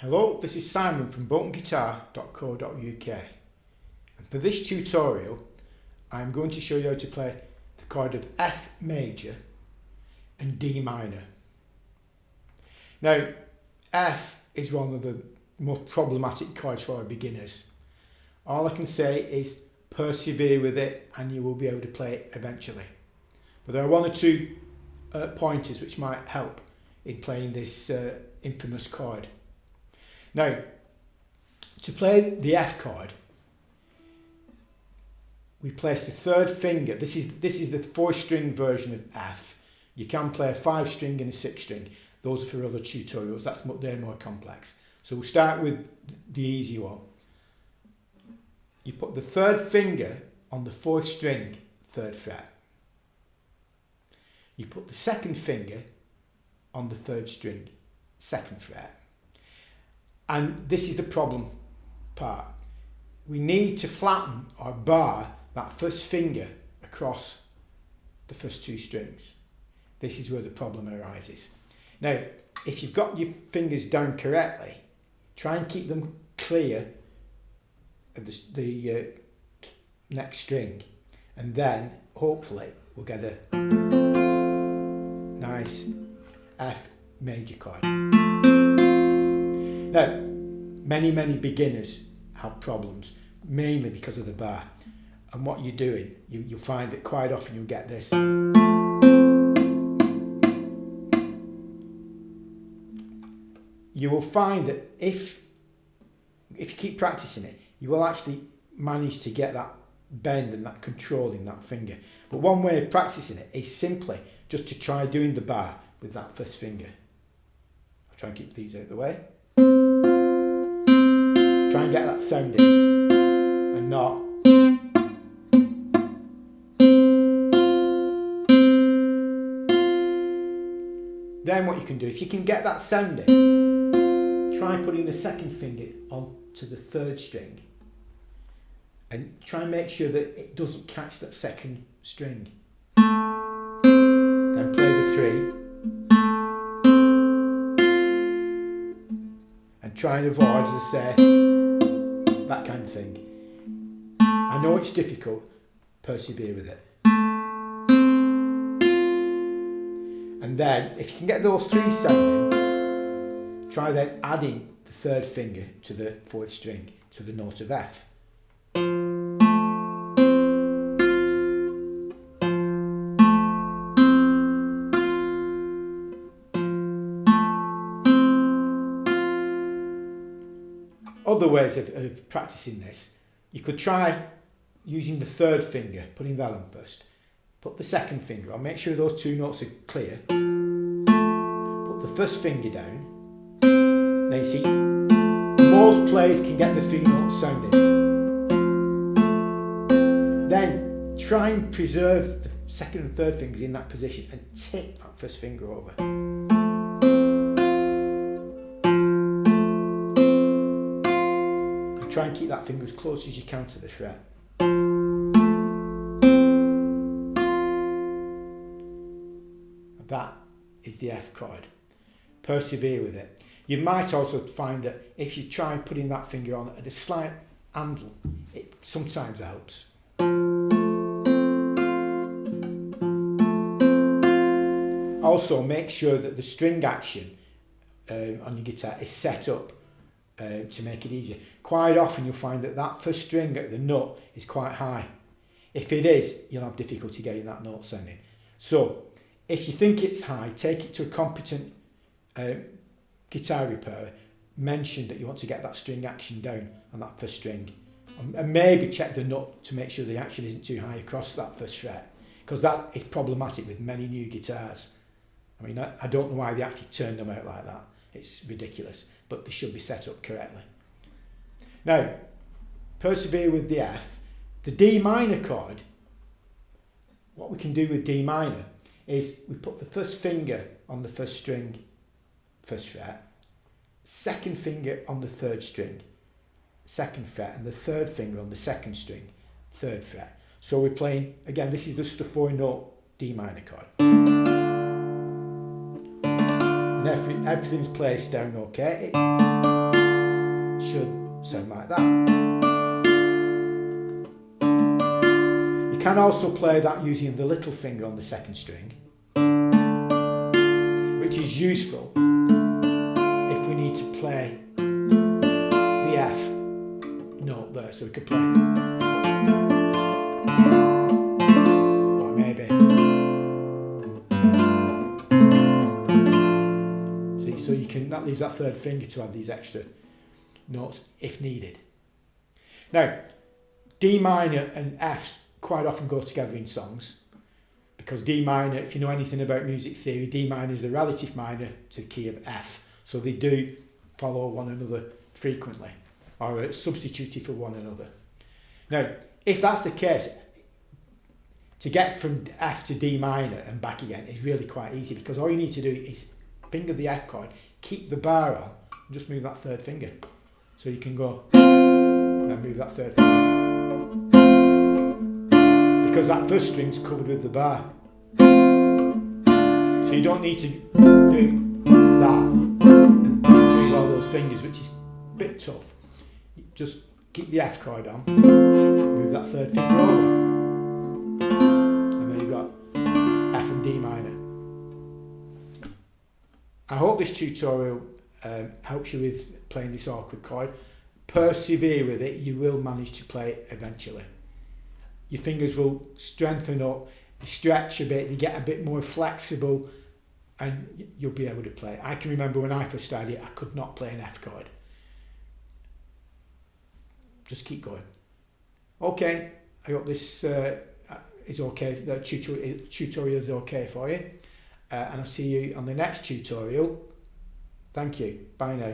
Hello, this is Simon from boltonguitar.co.uk, and for this tutorial I'm going to show you how to play the chord of F major and D minor. Now, F is one of the most problematic chords for our beginners. All I can say is persevere with it and you will be able to play it eventually. But there are one or two pointers which might help in playing this infamous chord. Now, to play the F chord, we place the third finger. This is the 4-string version of F. You can play a 5-string and a 6-string. Those are for other tutorials. They're more complex. So we'll start with the easy one. You put the third finger on the 4th string, 3rd fret. You put the second finger on the 3rd string, 2nd fret. And this is the problem part. We need to flatten or bar that first finger across the first 2 strings. This is where the problem arises. Now, if you've got your fingers down correctly, try and keep them clear of the next string, and then hopefully we'll get a nice F major chord. Now, many beginners have problems, mainly because of the bar. And what you're doing, you'll find that quite often you'll get this. You will find that if you keep practicing it, you will actually manage to get that bend and that control in that finger. But one way of practicing it is simply just to try doing the bar with that first finger. I'll try and keep these out of the way. Try and get that sound in and not. Then what you can do, if you can get that sound in, try putting the second finger onto the 3rd string and try and make sure that it doesn't catch that 2nd string. Then play the 3 and try and avoid, as I say, that kind of thing. I know it's difficult, persevere with it. And then, if you can get those 3 sounding, try then adding the 3rd finger to the 4th string, to the note of F. Other ways of practicing this, you could try using the 3rd finger, putting that on first. Put the 2nd finger on, make sure those 2 notes are clear. Put the first finger down. Now you see, most players can get the 3 notes sounding. Then try and preserve the 2nd and 3rd fingers in that position and tip that first finger over. And try and keep that finger as close as you can to the fret. That is the F chord. Persevere with it. You might also find that if you try putting that finger on at a slight angle, it sometimes helps. Also, make sure that the string action on your guitar is set up to make it easier. Quite often you'll find that that first string at the note is quite high. If it is, you'll have difficulty getting that note sounding. So, if you think it's high, take it to a competent guitar repairer. Mention that you want to get that string action down on that first string. And maybe check the nut to make sure the action isn't too high across that first fret. Because that is problematic with many new guitars. I mean, I don't know why they actually turned them out like that. It's ridiculous. But they should be set up correctly. Now, persevere with the F. The D minor chord, what we can do with D minor is we put the first finger on the first string, 1st fret, 2nd finger on the 3rd string, 2nd fret, and the 3rd finger on the 2nd string, 3rd fret. So we're playing, again, this is just the 4-note D minor chord. And everything's placed down okay. should sound like that. You can also play that using the little finger on the second string, which is useful if we need to play the F note there, so we could play, or maybe, see, so you can, that leaves that third finger to add these extra notes if needed. Now, D minor and F quite often go together in songs, because D minor, if you know anything about music theory, D minor is the relative minor to the key of F, so they do follow one another frequently, or are substituted for one another. Now, if that's the case, to get from F to D minor and back again is really quite easy, because all you need to do is finger the F chord, keep the bar on, and just move that third finger. So you can go and move that third finger, because that first string's covered with the bar. So you don't need to do that and move all those fingers, which is a bit tough. You just keep the F chord on, move that third finger over, and then you've got F and D minor. I hope this tutorial helps you with playing this awkward chord. Persevere with it, you will manage to play it eventually. Your fingers will strengthen up, stretch a bit, they get a bit more flexible, and you'll be able to play. I can remember when I first started, I could not play an F chord. Just keep going. Okay, I hope this is okay, the tutorial is okay for you. And I'll see you on the next tutorial. Thank you. Bye now.